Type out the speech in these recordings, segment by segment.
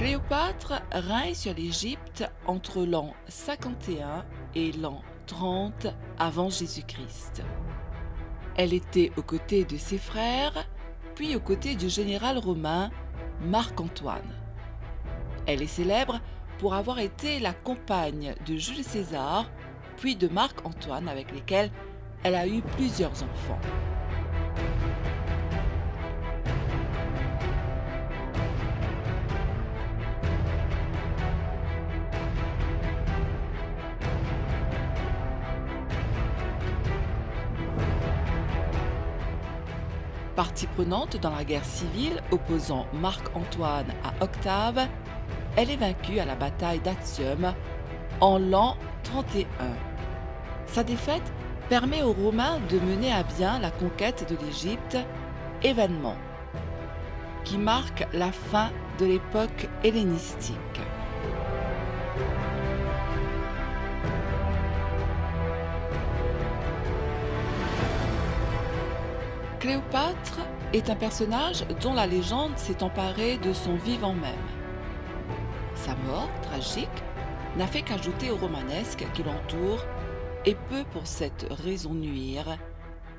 Cléopâtre règne sur l'Égypte entre l'an 51 et l'an 30 avant Jésus-Christ. Elle était aux côtés de ses frères, puis aux côtés du général romain Marc-Antoine. Elle est célèbre pour avoir été la compagne de Jules César, puis de Marc-Antoine avec lesquels elle a eu plusieurs enfants. Partie prenante dans la guerre civile opposant Marc-Antoine à Octave, elle est vaincue à la bataille d'Actium en l'an 31. Sa défaite permet aux Romains de mener à bien la conquête de l'Égypte, événement qui marque la fin de l'époque hellénistique. Cléopâtre est un personnage dont la légende s'est emparée de son vivant même. Sa mort, tragique, n'a fait qu'ajouter au romanesque qui l'entoure et peut pour cette raison nuire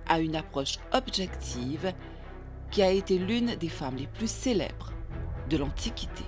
à une approche objective qui a été l'une des femmes les plus célèbres de l'Antiquité.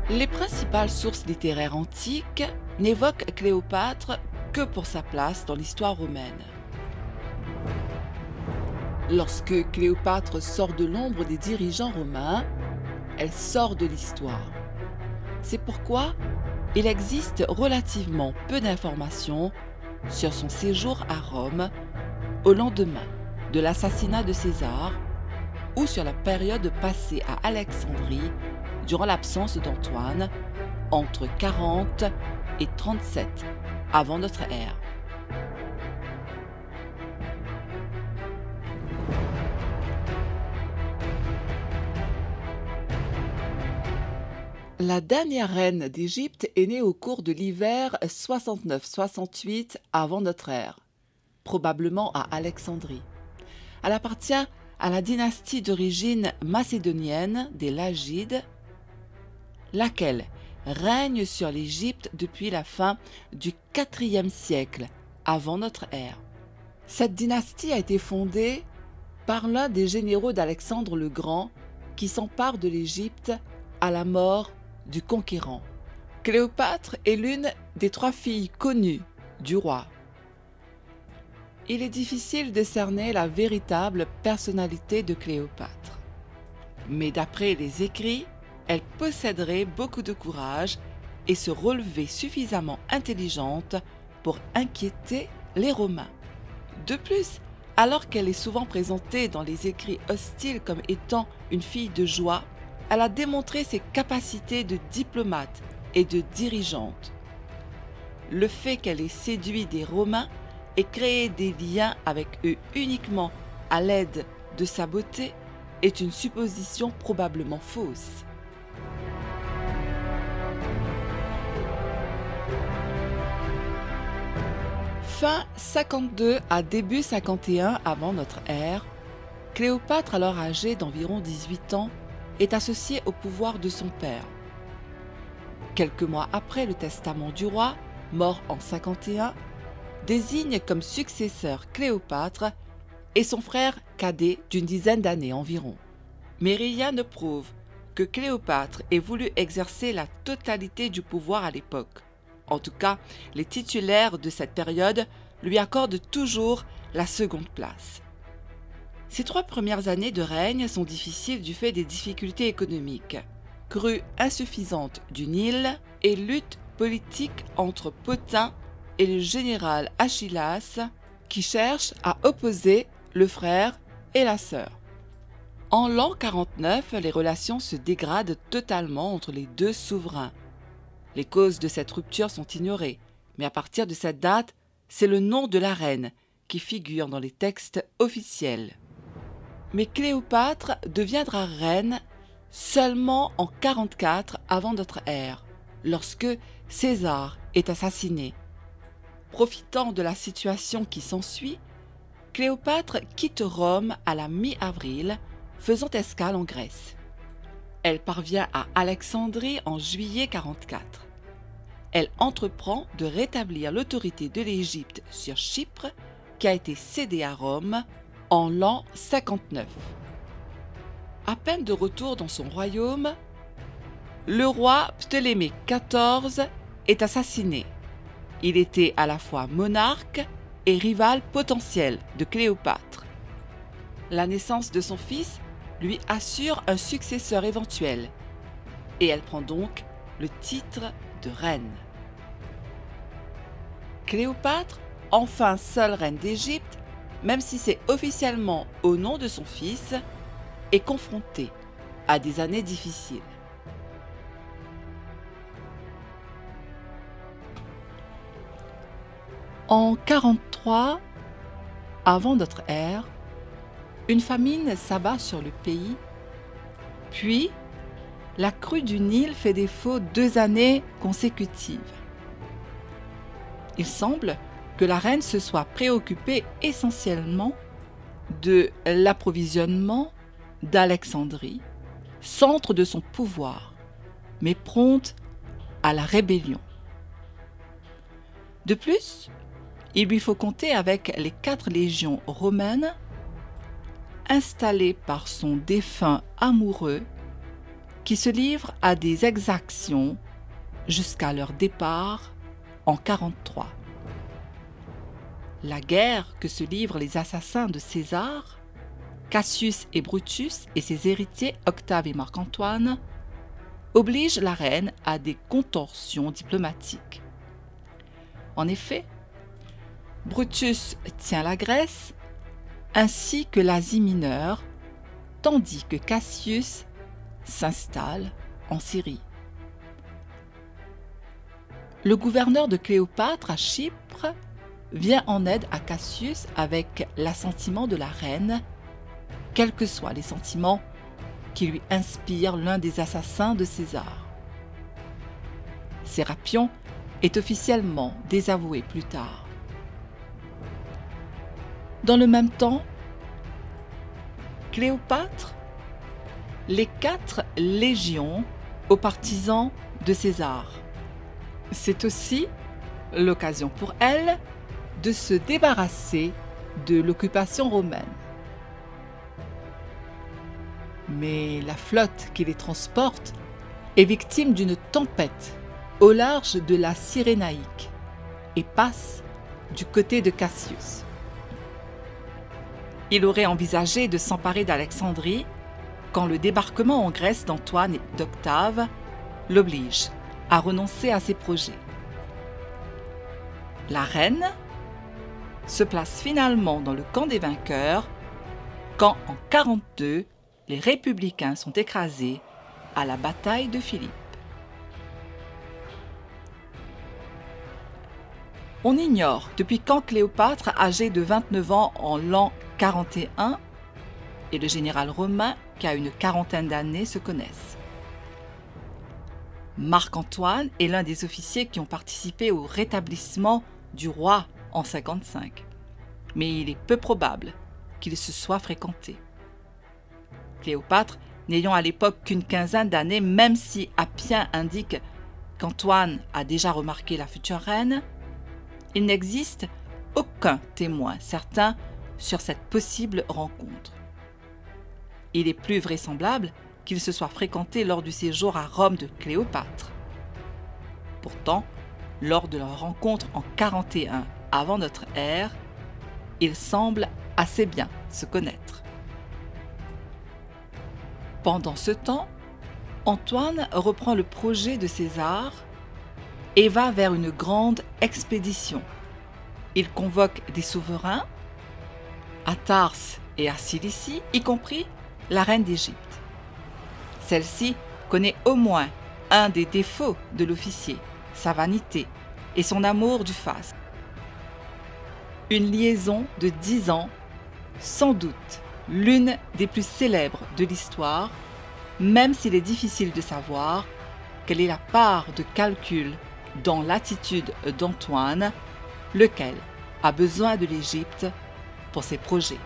Les principales sources littéraires antiques n'évoquent Cléopâtre que pour sa place dans l'histoire romaine. Lorsque Cléopâtre sort de l'ombre des dirigeants romains, elle sort de l'histoire. C'est pourquoi il existe relativement peu d'informations sur son séjour à Rome au lendemain de l'assassinat de César ou sur la période passée à Alexandrie durant l'absence d'Antoine, entre 40 et 37 avant notre ère. La dernière reine d'Égypte est née au cours de l'hiver 69-68 avant notre ère, probablement à Alexandrie. Elle appartient à la dynastie d'origine macédonienne des Lagides, laquelle règne sur l'Égypte depuis la fin du IVe siècle avant notre ère. Cette dynastie a été fondée par l'un des généraux d'Alexandre le Grand qui s'empare de l'Égypte à la mort du conquérant. Cléopâtre est l'une des 3 filles connues du roi. Il est difficile de cerner la véritable personnalité de Cléopâtre. Mais d'après les écrits, elle posséderait beaucoup de courage et se relevait suffisamment intelligente pour inquiéter les Romains. De plus, alors qu'elle est souvent présentée dans les écrits hostiles comme étant une fille de joie, elle a démontré ses capacités de diplomate et de dirigeante. Le fait qu'elle ait séduit des Romains et créé des liens avec eux uniquement à l'aide de sa beauté est une supposition probablement fausse. Fin 52 à début 51 avant notre ère, Cléopâtre, alors âgée d'environ 18 ans, est associée au pouvoir de son père. Quelques mois après le testament du roi, mort en 51, désigne comme successeur Cléopâtre et son frère cadet d'une dizaine d'années environ. Mais rien ne prouve que Cléopâtre ait voulu exercer la totalité du pouvoir à l'époque. En tout cas, les titulaires de cette période lui accordent toujours la seconde place. Ces 3 premières années de règne sont difficiles du fait des difficultés économiques, crue insuffisante du Nil et lutte politique entre Pothin et le général Achillas qui cherche à opposer le frère et la sœur. En l'an 49, les relations se dégradent totalement entre les 2 souverains. Les causes de cette rupture sont ignorées, mais à partir de cette date, c'est le nom de la reine qui figure dans les textes officiels. Mais Cléopâtre deviendra reine seulement en 44 avant notre ère, lorsque César est assassiné. Profitant de la situation qui s'ensuit, Cléopâtre quitte Rome à la mi-avril, faisant escale en Grèce. Elle parvient à Alexandrie en juillet 44. Elle entreprend de rétablir l'autorité de l'Égypte sur Chypre, qui a été cédée à Rome en l'an 59. À peine de retour dans son royaume, le roi Ptolémée XIV est assassiné. Il était à la fois monarque et rival potentiel de Cléopâtre. La naissance de son fils lui assure un successeur éventuel, et elle prend donc le titre de reine. Cléopâtre, enfin seule reine d'Égypte, même si c'est officiellement au nom de son fils, est confrontée à des années difficiles. En 43, avant notre ère, une famine s'abat sur le pays, puis la crue du Nil fait défaut 2 années consécutives. Il semble que la reine se soit préoccupée essentiellement de l'approvisionnement d'Alexandrie, centre de son pouvoir, mais prompte à la rébellion. De plus, il lui faut compter avec les 4 légions romaines installées par son défunt amoureux qui se livrent à des exactions jusqu'à leur départ en 43. La guerre que se livrent les assassins de César, Cassius et Brutus et ses héritiers Octave et Marc-Antoine, oblige la reine à des contorsions diplomatiques. En effet, Brutus tient la Grèce ainsi que l'Asie mineure, tandis que Cassius s'installe en Syrie. Le gouverneur de Cléopâtre à Chypre vient en aide à Cassius avec l'assentiment de la reine, quels que soient les sentiments qui lui inspirent l'un des assassins de César. Sérapion est officiellement désavoué plus tard. Dans le même temps, Cléopâtre les 4 légions aux partisans de César. C'est aussi l'occasion pour elle de se débarrasser de l'occupation romaine. Mais la flotte qui les transporte est victime d'une tempête au large de la Cyrénaïque et passe du côté de Cassius. Il aurait envisagé de s'emparer d'Alexandrie quand le débarquement en Grèce d'Antoine et d'Octave l'oblige à renoncer à ses projets. La reine se place finalement dans le camp des vainqueurs quand, en 42, les républicains sont écrasés à la bataille de Philippe. On ignore depuis quand Cléopâtre, âgée de 29 ans en l'an 41, et le général romain, qui a une 40aine d'années, se connaissent. Marc-Antoine est l'un des officiers qui ont participé au rétablissement du roi en 55, mais il est peu probable qu'ils se soient fréquentés. Cléopâtre, n'ayant à l'époque qu'une 15aine d'années, même si Appien indique qu'Antoine a déjà remarqué la future reine, il n'existe aucun témoin certain sur cette possible rencontre. Il est plus vraisemblable qu'ils se soient fréquentés lors du séjour à Rome de Cléopâtre. Pourtant, lors de leur rencontre en 41 avant notre ère, ils semblent assez bien se connaître. Pendant ce temps, Antoine reprend le projet de César et va vers une grande expédition. Il convoque des souverains à Tarse et à Cilicie, y compris la reine d'Égypte. Celle-ci connaît au moins un des défauts de l'officier, sa vanité et son amour du faste. Une liaison de 10 ans, sans doute l'une des plus célèbres de l'histoire, même s'il est difficile de savoir quelle est la part de calcul dans l'attitude d'Antoine lequel a besoin de l'Égypte pour ses projets.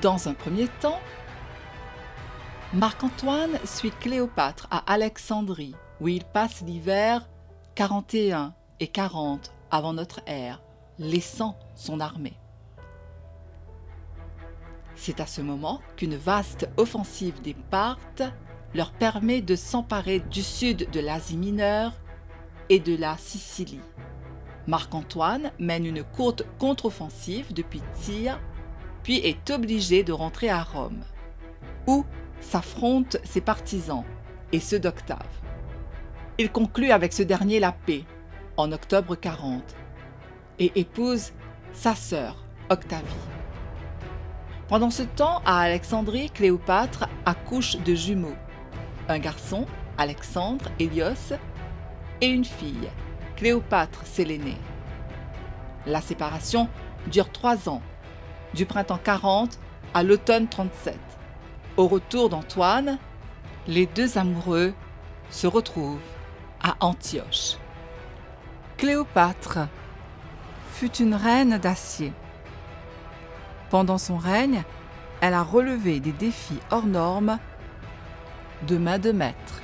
Dans un premier temps, Marc-Antoine suit Cléopâtre à Alexandrie, où il passe l'hiver 41 et 40 avant notre ère, laissant son armée. C'est à ce moment qu'une vaste offensive des Parthes leur permet de s'emparer du sud de l'Asie mineure et de la Sicilie. Marc-Antoine mène une courte contre-offensive depuis Tyr, puis est obligé de rentrer à Rome, où s'affrontent ses partisans et ceux d'Octave. Il conclut avec ce dernier la paix en octobre 40 et épouse sa sœur Octavie. Pendant ce temps, à Alexandrie, Cléopâtre accouche de jumeaux, un garçon, Alexandre, Hélios, et une fille, Cléopâtre Sélénée. La séparation dure 3 ans, du printemps 40 à l'automne 37. Au retour d'Antoine, les deux amoureux se retrouvent à Antioche. Cléopâtre fut une reine d'acier. Pendant son règne, elle a relevé des défis hors normes de main de maître.